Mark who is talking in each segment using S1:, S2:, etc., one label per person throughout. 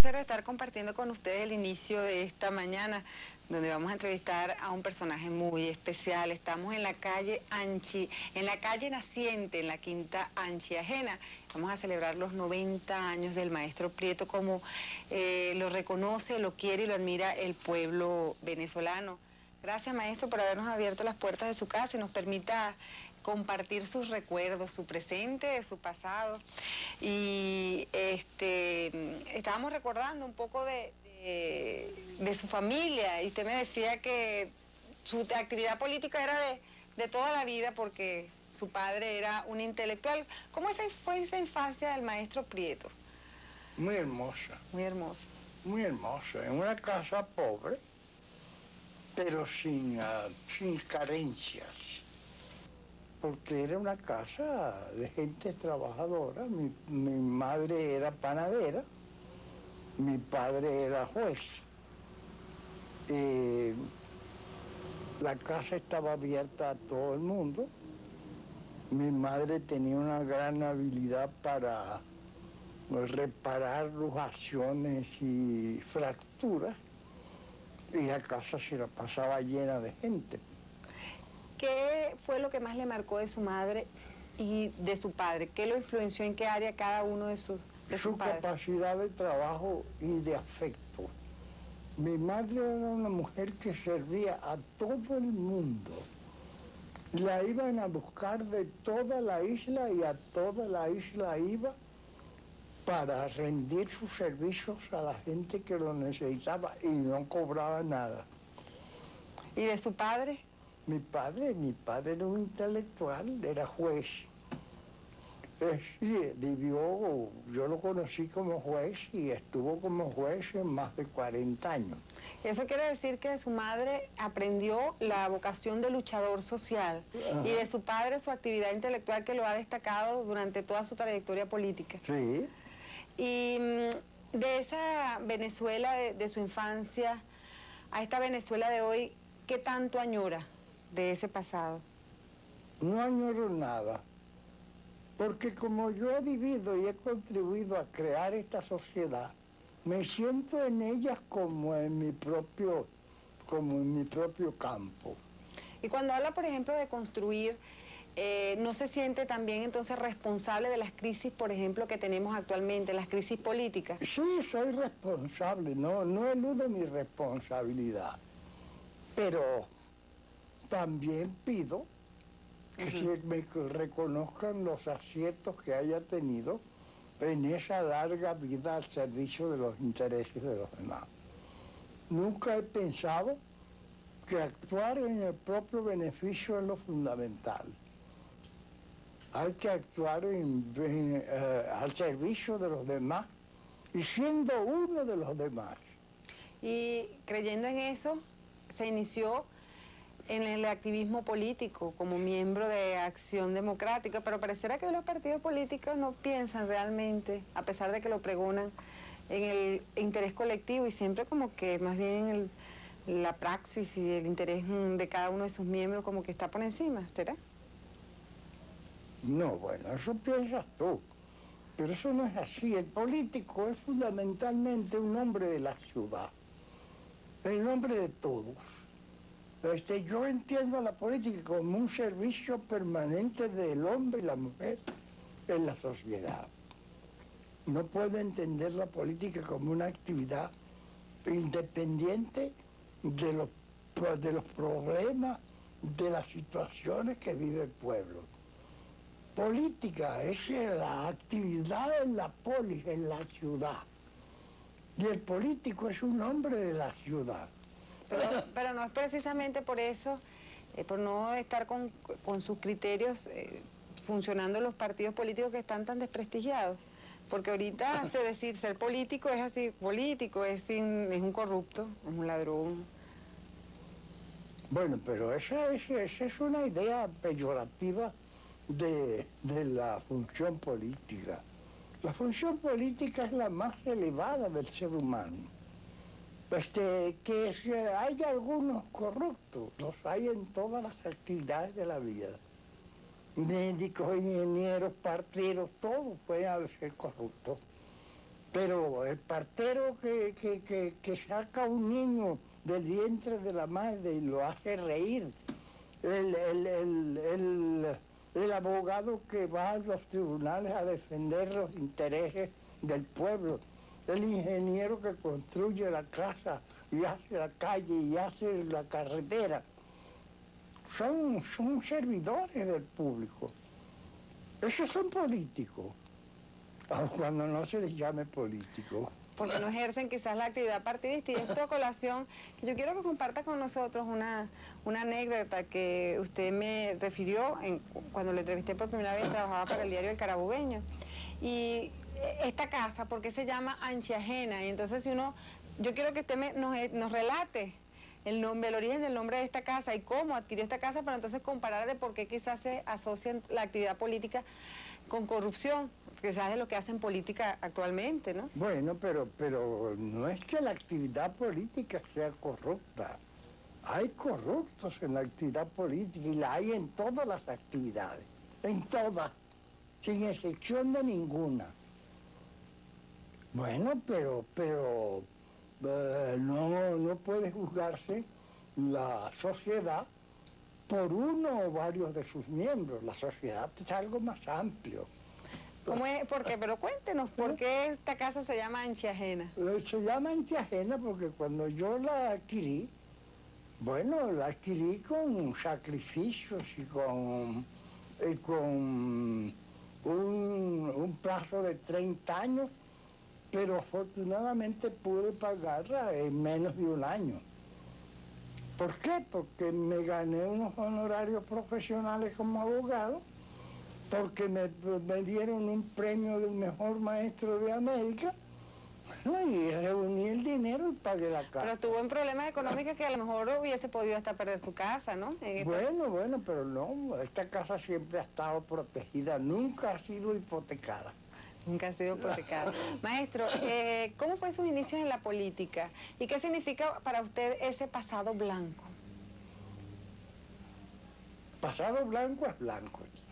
S1: Quiero estar compartiendo con ustedes el inicio de esta mañana, donde vamos a entrevistar a un personaje muy especial. Estamos en la calle Anchi, en la calle Naciente, en la quinta Anchi Ajena. Vamos a celebrar los 90 años del maestro Prieto, como lo reconoce, lo quiere y lo admira el pueblo venezolano. Gracias, maestro, por habernos abierto las puertas de su casa y nos permita compartir sus recuerdos, su presente, su pasado. Y estábamos recordando un poco de su familia, y usted me decía que su actividad política era de toda la vida porque su padre era un intelectual. ¿Cómo fue esa infancia del maestro Prieto?
S2: Muy hermosa,
S1: Muy hermosa.
S2: muy hermosa, en una casa pobre, pero sin carencias, porque era una casa de gente trabajadora. Mi madre era panadera, mi padre era juez. Eh, la casa estaba abierta a todo el mundo. Mi madre tenía una gran habilidad para reparar luxaciones y fracturas, y la casa se la pasaba llena de gente.
S1: ¿Qué fue lo que más le marcó de su madre y de su padre? ¿Qué lo influenció en qué área cada uno de sus
S2: Su
S1: padres?
S2: capacidad de trabajo y de afecto. Mi madre era una mujer que servía a todo el mundo. La iban a buscar de toda la isla y a toda la isla iba para rendir sus servicios a la gente que lo necesitaba y no cobraba nada.
S1: ¿Y de su padre?
S2: Mi padre era un intelectual, era juez. Sí, vivió, yo lo conocí como juez y estuvo como juez en más de 40 años.
S1: Eso quiere decir que de su madre aprendió la vocación de luchador social.
S2: Ajá.
S1: Y de su padre su actividad intelectual, que lo ha destacado durante toda su trayectoria política.
S2: Sí.
S1: Y de esa Venezuela de su infancia a esta Venezuela de hoy, ¿qué tanto añora de ese pasado?
S2: No añoro nada, porque como yo he vivido y he contribuido a crear esta sociedad, me siento en ellas como en mi propio campo.
S1: Y cuando habla, por ejemplo, de construir, ¿no se siente también entonces responsable de las crisis, por ejemplo, que tenemos actualmente, las crisis políticas?
S2: Sí, soy responsable, no eludo mi responsabilidad, pero también pido que se me reconozcan los aciertos que haya tenido en esa larga vida al servicio de los intereses de los demás. Nunca he pensado que actuar en el propio beneficio es lo fundamental. Hay que actuar al servicio de los demás y siendo uno de los demás.
S1: Y creyendo en eso, se inició en el activismo político como miembro de Acción Democrática, pero pareciera que los partidos políticos no piensan realmente, a pesar de que lo pregonan, en el interés colectivo, y siempre como que más bien la praxis y el interés de cada uno de sus miembros como que está por encima, ¿será?
S2: No, bueno, eso piensas tú, pero eso no es así. El político es fundamentalmente un hombre de la ciudad, el hombre de todos. Yo entiendo la política como un servicio permanente del hombre y la mujer en la sociedad. No puedo entender la política como una actividad independiente de los problemas, de las situaciones que vive el pueblo. Política es la actividad en la polis, en la ciudad. Y el político es un hombre de la ciudad.
S1: Pero no es precisamente por eso, por no estar con sus criterios funcionando los partidos políticos que están tan desprestigiados. Porque ahorita decir ser político es así, político es un corrupto, es un ladrón.
S2: Bueno, pero esa es una idea peyorativa de la función política. La función política es la más elevada del ser humano. Que hay algunos corruptos, los hay en todas las actividades de la vida. Médicos, ingenieros, parteros, todos pueden ser corruptos. Pero el partero que saca a un niño del vientre de la madre y lo hace reír, el abogado que va a los tribunales a defender los intereses del pueblo, el ingeniero que construye la casa y hace la calle y hace la carretera, son servidores del público. Esos son políticos, aun cuando no se les llame políticos.
S1: Porque no ejercen quizás la actividad partidista. Y esto a colación, que yo quiero que comparta con nosotros una anécdota que usted me refirió cuando le entrevisté por primera vez, trabajaba para el diario El Carabobeño. Y esta casa, ¿por qué se llama Anchiajena? Y entonces yo quiero que usted nos relate el origen del nombre de esta casa y cómo adquirió esta casa, para entonces comparar de por qué quizás se asocia la actividad política con corrupción, quizás es lo que hacen política actualmente, ¿no?
S2: Bueno, pero no es que la actividad política sea corrupta. Hay corruptos en la actividad política y la hay en todas las actividades, en todas, sin excepción de ninguna. Bueno, pero no puede juzgarse la sociedad por uno o varios de sus miembros. La sociedad es algo más amplio.
S1: ¿Cómo es? ¿Por qué? Pero cuéntenos, ¿por qué esta casa se llama Anchiajena?
S2: Se llama Anchiajena porque cuando yo la adquirí, bueno, la adquirí con sacrificios y con un plazo de 30 años, pero afortunadamente pude pagarla en menos de un año. ¿Por qué? Porque me gané unos honorarios profesionales como abogado, porque me dieron un premio del mejor maestro de América, y reuní el dinero y pagué la casa.
S1: Pero estuvo en problemas económicos que a lo mejor hubiese podido hasta perder su casa, ¿no?
S2: Bueno, pero no, esta casa siempre ha estado protegida, nunca ha sido hipotecada.
S1: Nunca ha sido hipotecada. Maestro, ¿cómo fue sus inicios en la política? ¿Y qué significa para usted ese pasado blanco?
S2: Pasado blanco es blanco, chico.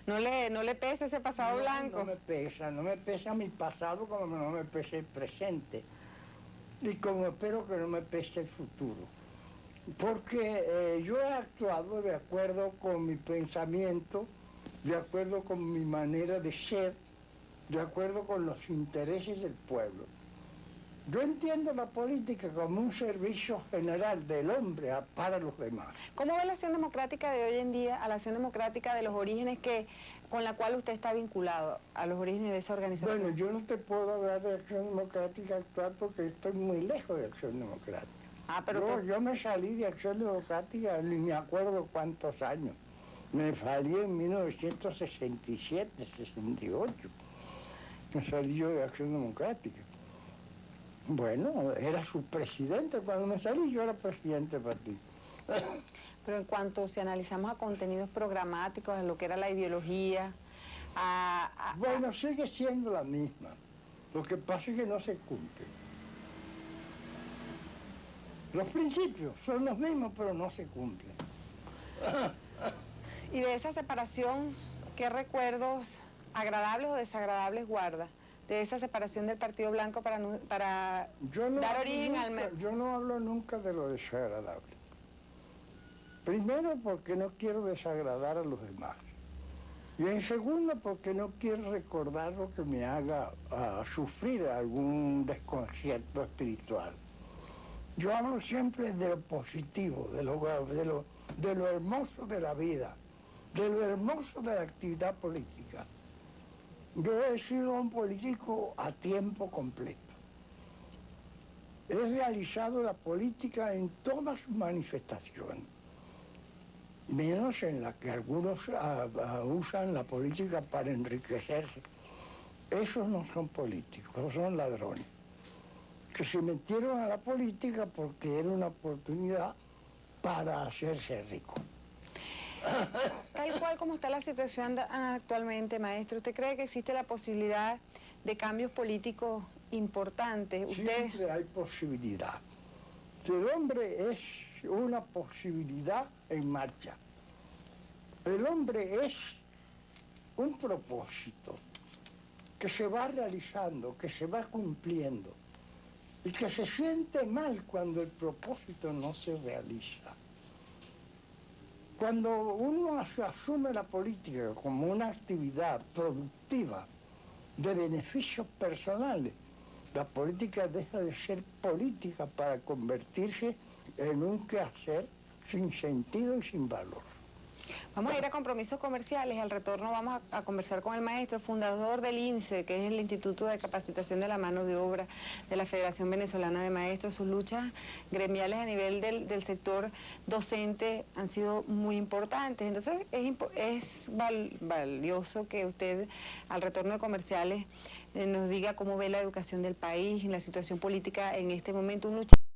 S1: ¿No le pesa ese pasado blanco?
S2: No me pesa mi pasado como no me pesa el presente. Y como espero que no me pese el futuro. Porque yo he actuado de acuerdo con mi pensamiento, de acuerdo con mi manera de ser, de acuerdo con los intereses del pueblo. Yo entiendo la política como un servicio general del hombre para los demás.
S1: ¿Cómo ve la acción democrática de hoy en día a la acción democrática de los orígenes con la cual usted está vinculado, a los orígenes de esa organización?
S2: Bueno, yo no te puedo hablar de acción democrática actual porque estoy muy lejos de acción democrática. Yo me salí de acción democrática ni me acuerdo cuántos años. Me salí en 1967, 68. Me salí yo de acción democrática. Bueno, era su presidente. Cuando me salí yo era presidente del partido.
S1: Pero en cuanto si analizamos a contenidos programáticos, a lo que era la ideología,
S2: bueno, sigue siendo la misma. Lo que pasa es que no se cumple. Los principios son los mismos, pero no se cumplen.
S1: Y de esa separación, ¿qué recuerdos agradables o desagradables guarda? De esa separación del Partido Blanco para dar origen al...
S2: Yo no hablo nunca de lo desagradable. Primero porque no quiero desagradar a los demás. Y en segundo porque no quiero recordar lo que me haga sufrir algún desconcierto espiritual. Yo hablo siempre de lo positivo, de lo hermoso de la vida, de lo hermoso de la actividad política. Yo he sido un político a tiempo completo. He realizado la política en todas sus manifestaciones, menos en la que algunos usan la política para enriquecerse. Esos no son políticos, esos son ladrones, que se metieron a la política porque era una oportunidad para hacerse rico.
S1: Tal cual como está la situación actualmente, maestro, ¿usted cree que existe la posibilidad de cambios políticos importantes?
S2: Siempre hay posibilidad. El hombre es una posibilidad en marcha. El hombre es un propósito. que se va realizando, que se va cumpliendo, y que se siente mal cuando el propósito no se realiza. Cuando uno asume la política como una actividad productiva de beneficios personales, la política deja de ser política para convertirse en un quehacer sin sentido y sin valor.
S1: Vamos a ir a compromisos comerciales. Al retorno vamos a conversar con el maestro, fundador del INSE, que es el Instituto de Capacitación de la Mano de Obra de la Federación Venezolana de Maestros. Sus luchas gremiales a nivel del sector docente han sido muy importantes. Entonces es valioso que usted al retorno de comerciales nos diga cómo ve la educación del país, la situación política en este momento.